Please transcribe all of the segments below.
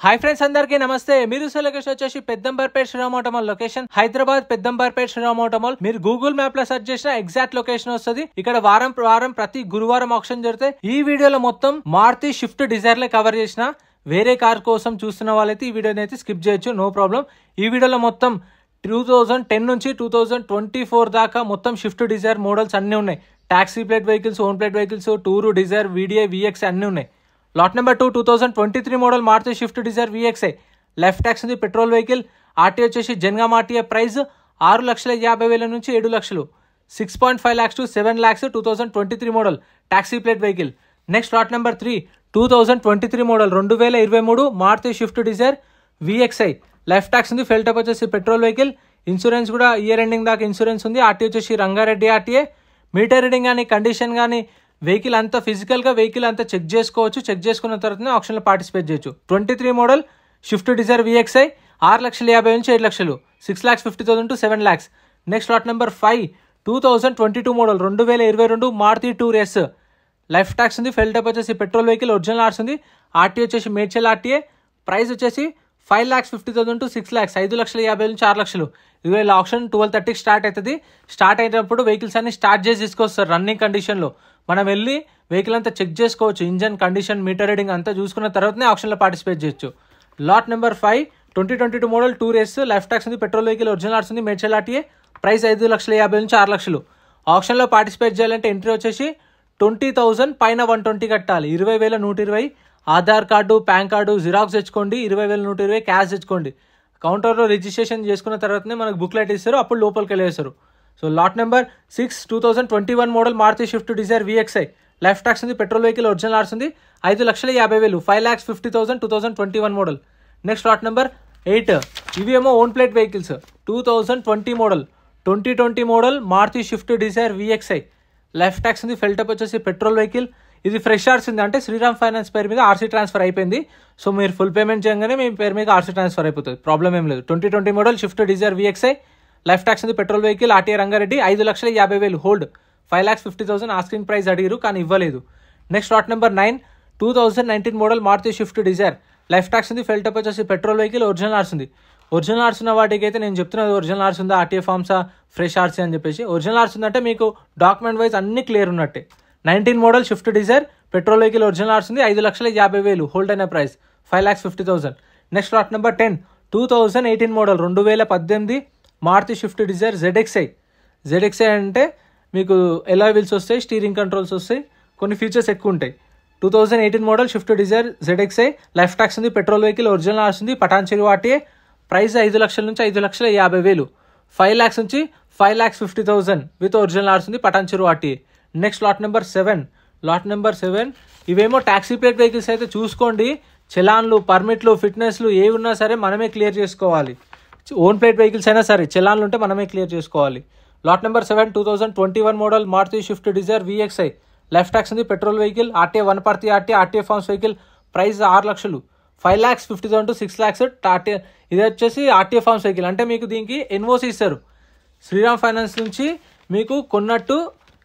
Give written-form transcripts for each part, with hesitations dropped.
Hi friends, అందరికీ నమస్తే. మీరు లొకేషన్ వచ్చేసి Peddamberpet Shriram auto mall location, Hyderabad Peddamberpet Shriram auto mall. మీరు గూగుల్ మ్యాప్ లో సెర్చ్ చేసిన ఎగ్జాక్ట్ లొకేషన్ వస్తుంది. ఇక్కడ వారం ప్రతి గురువారం ఆప్షన్ జరుగుతాయి. ఈ వీడియోలో మొత్తం మారుతి షిఫ్ట్ డిజైర్ లే కవర్ చేసిన. వేరే కార్ కోసం చూస్తున్న వాళ్ళైతే ఈ వీడియోని అయితే స్కిప్ చేయొచ్చు, నో ప్రాబ్లం. ఈ వీడియోలో మొత్తం 2010 నుంచి 2024 దాకా మొత్తం షిఫ్ట్ డిజైర్ మోడల్స్ అన్ని ఉన్నాయి. Taxi plate vehicles, own plate vehicles, tour, Dzire, video, VX అన్ని ఉన్నాయి. Lot number 2 2023 model Maruti Swift Dzire VXI. Life tax ఉంది, పెట్రోల్ వెహికల్. ఆర్టీ వచ్చేసి జన్గామ్ ఆర్టీఏ. ప్రైస్ 6,50,000 నుంచి 7 లక్షలు. 6.5 lakhs to 7 lakhs 2023 model taxi plate vehicle. Next lot number 3 2023 model 2023 Maruti Swift Dzire VXI. Life tax ఉంది, ఫెల్ type వచ్చేసి petrol vehicle. Insurance కూడా year ending దాకా insurance ఉంది. RT వచ్చేసి రంగారెడ్డి ఆర్టీఏ. మీటర్ రీడింగ్ కానీ కండిషన్ కానీ వెహికల్ అంతా ఫిజికల్గా వెహికల్ అంతా చెక్ చేసుకోవచ్చు. చెక్ చేసుకున్న తర్వాతనే ఆప్షన్లో పార్టిసిపేట్ చేయొచ్చు. 23 మోడల్ షిఫ్ట్ డిజైర్ విఎక్స్ఐ 6,50,000 నుంచి 7 లక్షలు. 6,50,000 to 7 lakhs. Next lot number 5 2022 model 2022 Maruti tour S. Life tax ఉంది, ఫెల్ టప్ వచ్చేసి పెట్రోల్ వెహికల్. ఒరిజినల్ ఆర్స్ ఉంది. ఆర్టీ వచ్చేసి మేడ్చల్ ఆర్టీఏ. ప్రైస్ వచ్చేసి 5,50,000 to 6 lakhs. 5,50,000 నుంచి 6 లక్షలు. ఇవాళ ఆప్షన్ 12:30 స్టార్ట్ అవుతుంది. స్టార్ట్ అయినప్పుడు వెహికల్స్ అన్ని స్టార్ట్ చేసి తీసుకొస్తారు రన్నింగ్ కండిషన్లో. మనం వెళ్ళి వెహికల్ అంతా చెక్ చేసుకోవచ్చు. ఇంజన్ కండిషన్, మీటర్ రీడింగ్ అంతా చూసుకున్న తర్వాతనే ఆప్షన్లో పార్టిసిపేట్ చేయొచ్చు. Lot number 5 2022 model tour S. Life tax ఉంది, పెట్రోల్ వెహికల్. ఒరిజినల్ ఆర్స్ ఉంది, మేడ్చల్ ఆర్టీఏ. ప్రైస్ 5,50,000 నుంచి 6 లక్షలు. ఆప్షన్లో పార్టిసిపేట్ చేయాలంటే ఎంట్రీ వచ్చేసి 20,000 పైన 120 కట్టాలి. 20,120. Aadhaar card, pan card xerox తెచ్చుకోండి. 20,120 క్యాష్ తెచ్చుకోండి. కౌంటర్లో రిజిస్ట్రేషన్ చేసుకున్న తర్వాతనే మనకు బుక్లెట్ ఇస్తారు, అప్పుడు లోపలికి వెళ్ళేస్తారు. So lot number 6 2021 model Maruti Swift Dzire VXI. Life tax ఉంది, పెట్రోల్ వెహికల్. ఒరిజినల్ ఆర్స్ ఉంది. 5,50,000 5,50,000 2021 మోడల్. నెక్స్ట్ లాట్ నెంబర్ 8 ఇవి ఏమో own plate vehicles. 2020 model 2020 model Maruti Swift Dzire VXI. Life tax ఉంది, ఫెల్ టప్ వచ్చేసి పెట్రోల్ వెహికల్. ఇది ఫ్రెష్ ఆర్స్ ఉంది, అంటే Shriram finance పేరు మీద ఆర్సీ ట్రాన్స్ఫర్ అయిపోయింది. సో మీరు ఫుల్ పేమెంట్ చేయగానే మీ పేరు మీద ఆర్సీ ట్రాన్స్ఫర్ అయిపోతుంది, ప్రాబ్లం ఏం లేదు. 2020 model Swift Dzire VXI. Life tax ఉంది, petrol vehicle. RTA Rangareddy. 5,50,000 hold. 5,50,000 asking price అడిగారు కానీ ఇవ్వలేదు. Next lot number 9 2019 model Maruti Swift Dzire. Life tax ఉంది, ఫెల్ టప్ వచ్చేసి పెట్రోల్ వెహికల్. ఒరిజినల్ ఆర్స్ ఉంది. ఒరిజినల్ ఆర్స్ ఉన్న వాటికి అయితే నేను చెప్తున్నది ఒరిజినల్ ఆర్స్ ఉందా, ఆర్టీఏ ఫార్మ్సా, ఫ్రెష్ ఆర్సీ అని చెప్పేసి. ఒరిజినల్ ఆర్స్ ఉందంటే మీకు డాక్యుమెంట్ వైజ్ అన్ని క్లియర్ ఉన్నట్టే. 19 model Swift Dzire petrol vehicle. Original ఆర్స్ ఉంది. 5,50,000 హోల్డ్ అయిన price 5,50,000. Next lot number 10 2018 model 2018 Maruti Swift Dzire ZXI. ZXI అంటే మీకు ఎలాయ్ వీల్స్ వస్తాయి, స్టీరింగ్ కంట్రోల్స్ వస్తాయి, కొన్ని ఫీచర్స్ ఎక్కువ ఉంటాయి. 2018 model Swift Dzire ZXI. Life tax ఉంది, పెట్రోల్ వెహికల్. ఒరిజినల్ ఆర్స్ ఉంది, పటాన్ చెరువు ఆర్టీఏ. ప్రైస్ 5 లక్షల నుంచి 5,50,000. 5 lakhs నుంచి 5,50,000 విత్ ఒరిజినల్ ఆర్స్ ఉంది, పటాన్ చెరువు RTA. Next lot number 7 lot number 7 ఇవేమో టాక్సీ ప్లేట్ వెహికల్స్. అయితే చూసుకోండి, చలాన్లు, పర్మిట్లు, ఫిట్నెస్లు ఏవి ఉన్నా సరే మనమే క్లియర్ చేసుకోవాలి. ఓన్ ప్లేట్ వెహికల్స్ అయినా సరే చలాన్లు ఉంటే మనమే క్లియర్ చేసుకోవాలి. Lot number 7 2021 model Maruti Swift Dzire VXI. Life tax ఉంది, petrol vehicle. RTA Wanaparthy RTA. RTA forms vehicle. Price 6 లక్షలు. 5,50,000 to 6 lakhs. ఆర్టీఏ ఇది వచ్చేసి ఆర్టీఏ ఫార్మ్స్ వెహికల్. అంటే మీకు దీనికి ఎన్ఓసి ఇస్తారు. శ్రీరామ్ ఫైనాన్స్ నుంచి మీకు కొన్నట్టు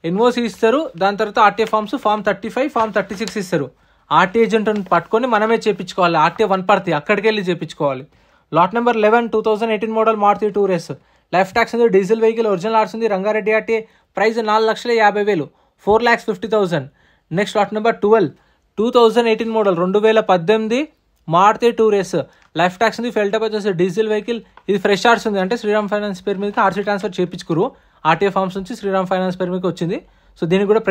ఎన్ఓసి ఇస్తారు. దాని తర్వాత ఆర్టీఏ ఫార్మ్స్ ఫార్మ్ 35 ఫార్మ్ 36 ఇస్తారు. ఆర్టీ ఏజెంట్ పట్టుకొని మనమే చేయించుకోవాలి. ఆర్టీఏ వనపర్తి అక్కడికి వెళ్ళి చేయించుకోవాలి. Lot number 11 2018 model Maruti tour S. Life tax ఉంది, డీజిల్ వెహికల్. ఒరిజినల్ ఆర్స్ ఉంది, Rangareddy RTA. Price 4,50,000 4,50,000. Next lot number 12 2018 model 2018 Maruti tour S. Life tax ఉంది, ఫెల్ టప్ వచ్చేసి డీజిల్ వెహికల్. ఇది ఫ్రెష్ ఆర్స్ ఉంది, అంటే శ్రీరామ్ ఫైనాన్స్ పేరు మీద ఆర్సీ ట్రాన్స్ఫర్ చేయించుకురు. ఆర్టీఏ ఫార్మ్స్ నుంచి శ్రీరామ్ ఫైనాన్స్ పేరు మీద వచ్చింది. సో దీనికి కూడా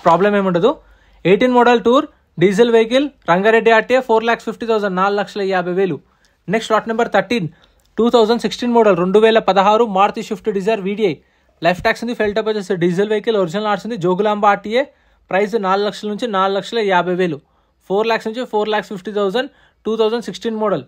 ప్రాబ్లం ఏముండదు. 18 model tour diesel vehicle. Rangareddy RTA. 4,50,000 4,50,000. Next lot number 13 2016 model 2016 Maruti Swift Dzire VDI. Life tax ఉంది, ఫెల్ టప్ వచ్చేసి డీజిల్ వెహికల్. ఒరిజినల్ ఆర్స్ ఉంది, జోగులాంబ ఆర్టీఏ. ప్రైస్ 4 లక్షల నుంచి 4,50,000. 4 lakhs నుంచి 4,50,000. 2016 మోడల్.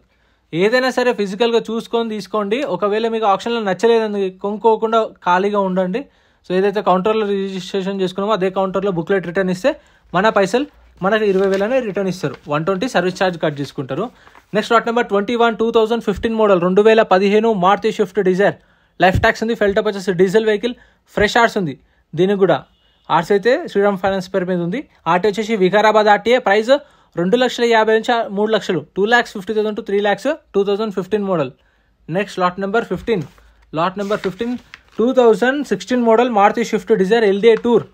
ఏదైనా సరే ఫిజికల్గా చూసుకొని తీసుకోండి. ఒకవేళ మీకు ఆప్షన్లో నచ్చలేదని కొనుక్కోకుండా ఖాళీగా ఉండండి. సో ఏదైతే కౌంటర్లో రిజిస్ట్రేషన్ చేసుకున్నామో అదే కౌంటర్లో బుక్లెట్ రిటర్న్ ఇస్తే మన పైసలు మనకు 20,000 రిటర్న్ ఇస్తారు. 120 సర్వీస్ ఛార్జ్ కట్ చేసుకుంటారు. Next lot number 21 2015 model 2015 Maruti Swift Dzire. Life tax ఉంది, ఫెల్ టప్ వచ్చేసి డీజిల్ వెహికల్. ఫ్రెష్ ఆర్స్ ఉంది. దీనికి కూడా ఆర్స్ అయితే శ్రీరామ్ ఫైనాన్స్ పేరు మీద ఉంది. ఆర్టీ వచ్చేసి వికారాబాద్ ఆర్టీఏ. ప్రైస్ 2,50,000 నుంచి 3 లక్షలు, 2,50,000 to 3 lakhs 2015 model. Next lot number 15. Lot number 15 2016 model Maruti Swift Dzire LDA tour,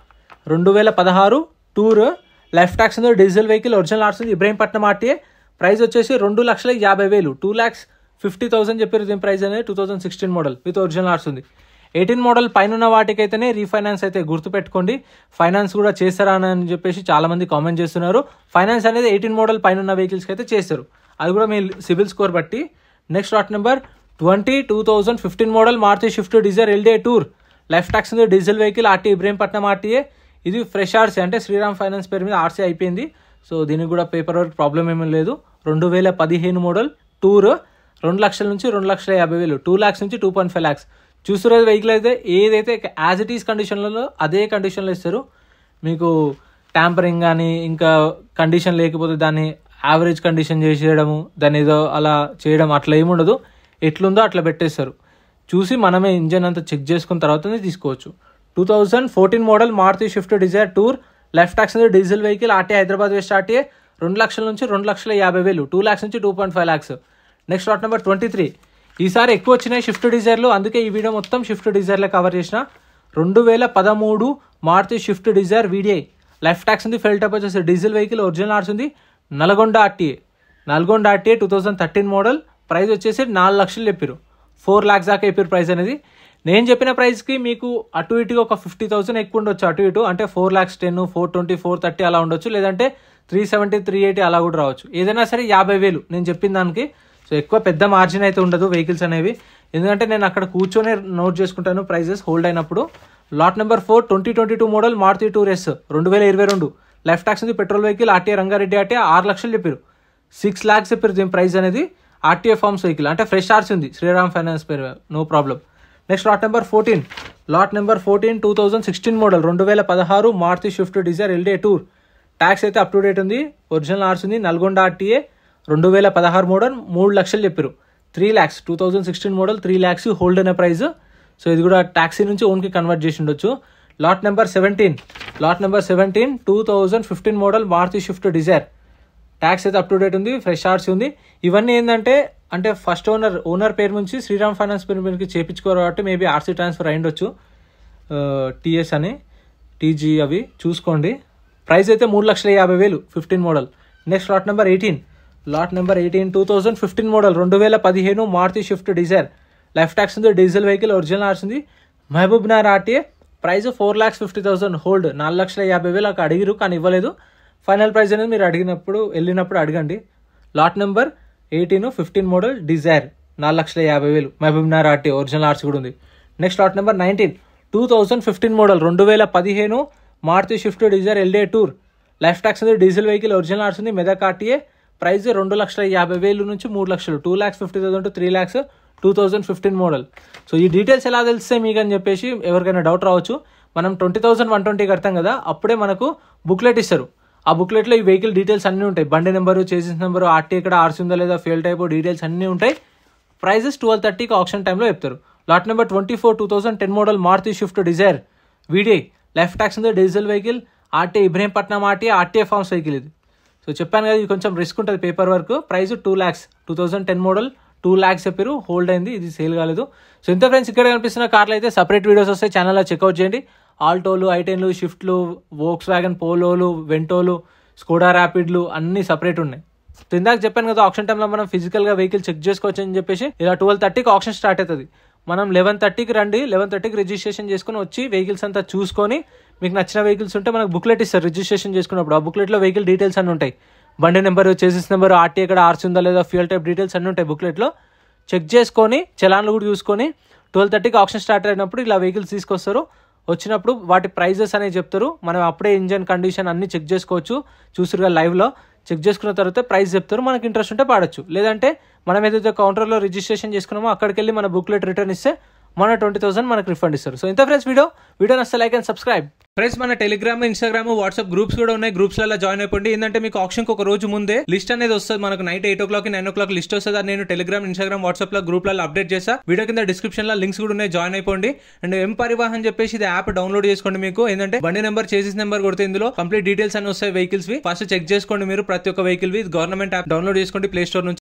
2016 tour, life tax ఉంది, డీజిల్ వెహికల్, ఒరిజినల్ ఆర్ట్స్ ఉంది, ఇబ్రహీంపట్నం RTA. ప్రైస్ వచ్చేసి 2,50,000, 2,50,000 చెప్పారు దీని ప్రైస్ అనేది. 2016 మోడల్ విత్ ఒరిజినల్ ఆర్ట్స్ ఉంది. 18 మోడల్ పైన ఉన్న వాటికైతేనే రీఫైనాన్స్ అయితే గుర్తుపెట్టుకోండి. ఫైనాన్స్ కూడా చేస్తారా అని చెప్పేసి చాలా మంది కామెంట్ చేస్తున్నారు. ఫైనాన్స్ అనేది 18 మోడల్ పైన ఉన్న వెహికల్స్కి అయితే చేస్తారు, అది కూడా మీ సిబిల్ స్కోర్ బట్టి. Next lot number 20 2015 model Maruti Swift Dzire LDA tour, life tax ఉంది, diesel vehicle, RTA Ibrahimpatnam RTA. ఇది ఫ్రెష్ ఆర్సీ, అంటే శ్రీరామ్ ఫైనాన్స్ పేరు మీద ఆర్సీ అయిపోయింది. సో దీనికి కూడా పేపర్ వర్క్ ప్రాబ్లం ఏమీ లేదు. 2015 మోడల్ టూర్, 2 లక్షల నుంచి 2,50,000, 2 lakhs నుంచి 2.5 lakhs. చూస్తున్నది వెహికల్ అయితే ఏదైతే యాజ్ ఇట్ ఈస్ కండిషన్లలో అదే కండిషన్లో ఇస్తారు. మీకు ట్యాంపరింగ్ కానీ ఇంకా కండిషన్ లేకపోతే దాన్ని యావరేజ్ కండిషన్ చేసేయడము, దాన్ని ఏదో అలా చేయడం అట్లా ఏముండదు. ఎట్లుందో అట్లా పెట్టేస్తారు. చూసి మనమే ఇంజన్ అంతా చెక్ చేసుకున్న తర్వాతనే తీసుకోవచ్చు. 2014 model Maruti Swift Dzire tour, life tax ఉంది, diesel vehicle, RTA Hyderabad West RTA, 2 లక్షల నుంచి 2,50,000, 2 lakhs నుంచి 2.5 lakhs. Next lot number 23. ఈసారి ఎక్కువ వచ్చినాయి షిఫ్ట్ డిజైర్లు, అందుకే ఈ వీడియో మొత్తం షిఫ్ట్ డిజైర్లే కవర్ చేసిన. 2013 Maruti Swift Dzire VDI, life tax ఉంది, ఫెల్ టైప్ వచ్చేసి డీజిల్ వెహికల్, ఒరిజినల్ ఆర్ట్స్ ఉంది, నల్గొండ RTA 2013 మోడల్. ప్రైస్ వచ్చేసి 4 లక్షలు చెప్పారు, 4 lakhs దాకా చెప్పారు ప్రైస్ అనేది. నేను చెప్పిన ప్రైస్కి మీకు అటు ఇటుగా ఒక 50,000 ఎక్కువ ఉండొచ్చు, అటు ఇటు అంటే 4,10,000, 420, 430 అలా ఉండొచ్చు, లేదంటే 370, 380 అలా కూడా రావచ్చు. ఏదైనా సరే 50,000 నేను చెప్పిన దానికి. సో ఎక్కువ పెద్ద మార్జిన్ అయితే ఉండదు వెహికల్స్ అనేవి, ఎందుకంటే నేను అక్కడ కూర్చొని నోట్ చేసుకుంటాను ప్రైజెస్ హోల్డ్ అయినప్పుడు. Lot number 4 2022 model Maruti tour S, 2022, life tax ఉంది, petrol vehicle, RTA Rangareddy RTA, 6 లక్షలు చెప్పారు, 6 lakhs చెప్పారు దీని ప్రైస్ అనేది. RTA ఫార్మ్స్ వెహికల్, అంటే ఫ్రెష్ ఆర్స్ ఉంది, శ్రీరామ్ ఫైనాన్స్ పేరు, no problem. Next lot number 14. Lot number 14 2016 model, 2016 Maruti Swift Dzire LDA tour, tax అయితే అప్ టు డేట్ ఉంది, ఒరిజినల్ ఆర్స్ ఉంది, నల్గొండ RTA, 2016 మోడల్, 3 లక్షలు చెప్పారు, 3 lakhs, 2016 మోడల్, 3 lakhs హోల్డ్ అయిన ప్రైస్. సో ఇది కూడా ట్యాక్సీ నుంచి ఓన్కి కన్వర్ట్ చేసి ఉండొచ్చు. Lot number 17. Lot number 17 2015 model Maruti Swift Dzire, tax అయితే అప్ టు డేట్ ఉంది, ఫ్రెష్ ఆర్సీ ఉంది. ఇవన్నీ ఏంటంటే ఫస్ట్ ఓనర్ పేరు నుంచి శ్రీరామ్ ఫైనాన్స్ పేరు మీదకి చేయించుకోరు కాబట్టి మేబీ ఆర్సీ ట్రాన్స్ఫర్ అయ్యిండొచ్చు, TS అని TG అవి చూసుకోండి. ప్రైస్ అయితే 3,50,000, 15 model. Next lot number 18. Lot number 18 2015 model, 2015 Maruti Swift Dzire, life tax ఉంది, డీజిల్ వెహికల్, ఒరిజినల్ ఆర్స్ ఉంది, మహబూబ్నగర్ RTA. ప్రైస్ 4,50,000 హోల్డ్, 4,50,000 అక్కడ అడిగిరు కానీ ఇవ్వలేదు. ఫైనల్ ప్రైస్ అనేది మీరు వెళ్ళినప్పుడు అడగండి. Lot number 18 15 model Dzire, 4,50,000, Mahabubnagar RTA, original RC కూడా ఉంది. Next lot number 19 2015 model, 2015 Maruti Swift Dzire LDA tour, life tax ఉంది, డీజిల్ వెహికల్, ఒరిజినల్ ఆర్ట్స్ ఉంది, మెదక్ RTA. ప్రైస్ 2,50,000 నుంచి 3 లక్షలు, 2,50,000 to 3 lakhs, 2015 మోడల్. సో ఈ డీటెయిల్స్ ఎలా తెలిస్తే మీకు అని చెప్పేసి ఎవరికైనా డౌట్ రావచ్చు. మనం 20,000 120 కడతాం కదా, అప్పుడే మనకు బుక్లెట్ ఇస్తారు. ఆ బుక్లెట్లో ఈ వెహికల్ డీటెయిల్స్ అన్నీ ఉంటాయి, బండి నెంబరు, చేసిన నెంబరు, RTA ఎక్కడ ఆర్సీ ఉందా లేదా, ఫెయిల్ టైప్, డీటెయిల్స్ అన్నీ ఉంటాయి. ప్రైజెస్ 12:30కి ఆప్షన్ టైంలో చెప్తారు. Lot number 24 2010 model Maruti Swift Dzire VDI, life tax ఉంది, diesel vehicle, RTA Ibrahimpatnam RTA forms vehicle ఇది. సో చెప్పాను కదా ఇది కొంచెం రిస్క్ ఉంటుంది paper work. Price 2 lakhs, 2010 model, 2 lakhs చెప్పారు, హోల్డ్ అయింది, ఇది సేల్ కాలేదు. సో ఇంత ఫ్రెండ్స్, ఇక్కడ కనిపిస్తున్న కార్లు అయితే సపరేట్ వీడియోస్ వస్తాయి, ఛానల్లో చెక్అవుట్ చేయండి. ఆల్టోలు, I10లు, షిఫ్ట్లు, వోక్స్ వ్యాగన్ పోలోలు, వెంటోలు, స్కోడా ర్యాపిడ్లు అన్ని సపరేట్ ఉన్నాయి. సో ఇందాక చెప్పాను కదా ఆప్షన్ టైంలో మనం ఫిజికల్గా వెహికల్ చెక్ చేసుకోవచ్చు అని చెప్పేసి, ఇలా 12:30కి ఆప్షన్ స్టార్ట్ అవుతుంది. మనం 11:30కి రండి, 11:30కి రిజిస్ట్రేషన్ చేసుకుని వచ్చి వెహికల్స్ అంతా చూసుకొని మీకు నచ్చిన వెహికల్స్ ఉంటే మనకు బుక్లెట్ ఇస్తారు రిజిస్ట్రేషన్ చేసుకున్నప్పుడు. ఆ బుక్లెట్లో వెహికల్ డీటెయిల్స్ అన్నీ ఉంటాయి, బండి నెంబరు, చేసిస్ నెంబరు, RTA ఎక్కడ ఆర్సీ ఉందా లేదా, ఫ్యూయల్ టైప్ డీటెయిల్స్ అన్నీ ఉంటాయి బుక్లెట్లో. చెక్ చేసుకొని చలాన్లు కూడా చూసుకొని 12:30కి ఆప్షన్ స్టార్ట్ అయినప్పుడు ఇలా వెహికల్స్ తీసుకొస్తారు. వచ్చినప్పుడు వాటి ప్రైజెస్ అనేవి చెప్తారు. మనం అప్పుడే ఇంజన్ కండిషన్ అన్ని చెక్ చేసుకోవచ్చు, చూసురుగా లైవ్లో చెక్ చేసుకున్న తర్వాత ప్రైస్ చెప్తారు. మనకి ఇంట్రెస్ట్ ఉంటే పాడొచ్చు, లేదంటే మనం ఏదైతే కౌంటర్లో రిజిస్ట్రేషన్ చేసుకున్నామో అక్కడికి వెళ్ళి మన బుక్లెట్ రిటర్న్ ఇస్తే మన 20,000 మనకు రిఫండ్ ఇస్తారు. సో ఇంత ఫ్రెండ్స్, వీడియో నచ్చితే లైక్ అండ్ సబ్స్క్రైబ్. ఫ్రెండ్స్ మన టెలిగ్రామ్, ఇన్స్టాగ్రామ్, వాట్సాప్ గ్రూప్స్ కూడా ఉన్నాయి. గ్రూప్స్ లలో జాయిన్ అయిపోండి. ఏంటంటే మీకు ఆప్షన్ కి ఒక రోజు ముందే లిస్ట్ అనేది వస్తుంది. మనకు నైట్ 8 o'clock 9 o'clock లిస్ట్ వస్తుంది. అది నేను టెలిగ్రామ్, ఇన్స్టాగ్రామ్, వాట్సాప్ లో గ్రూప్ లలో అప్డేట్ చేస్తా. వీడియో కింద డిస్క్రిప్షన్ లో లింక్స్ కూడా ఉన్నాయి, జాయిన్ అయిపోండి. అండ్ ఎం పరివాహన్ చెప్పేసి ఇది యాప్ డౌన్లోడ్ చేసుకోండి. మీకు ఏంటంటే బండి నెంబర్, చేసిస్ నెంబర్ కొడితే ఇందులో కంప్లీట్ డీటెయిల్స్ అని వస్తాయి వెహికల్స్ వి. ఫస్ట్ చెక్ చేసుకోండి మీరు ప్రతి ఒక్క వెహికల్ వి. గవర్నమెంట్ యాప్ డౌన్లోడ్ చేసుకోండి ప్లే స్టోర్ నుంచి.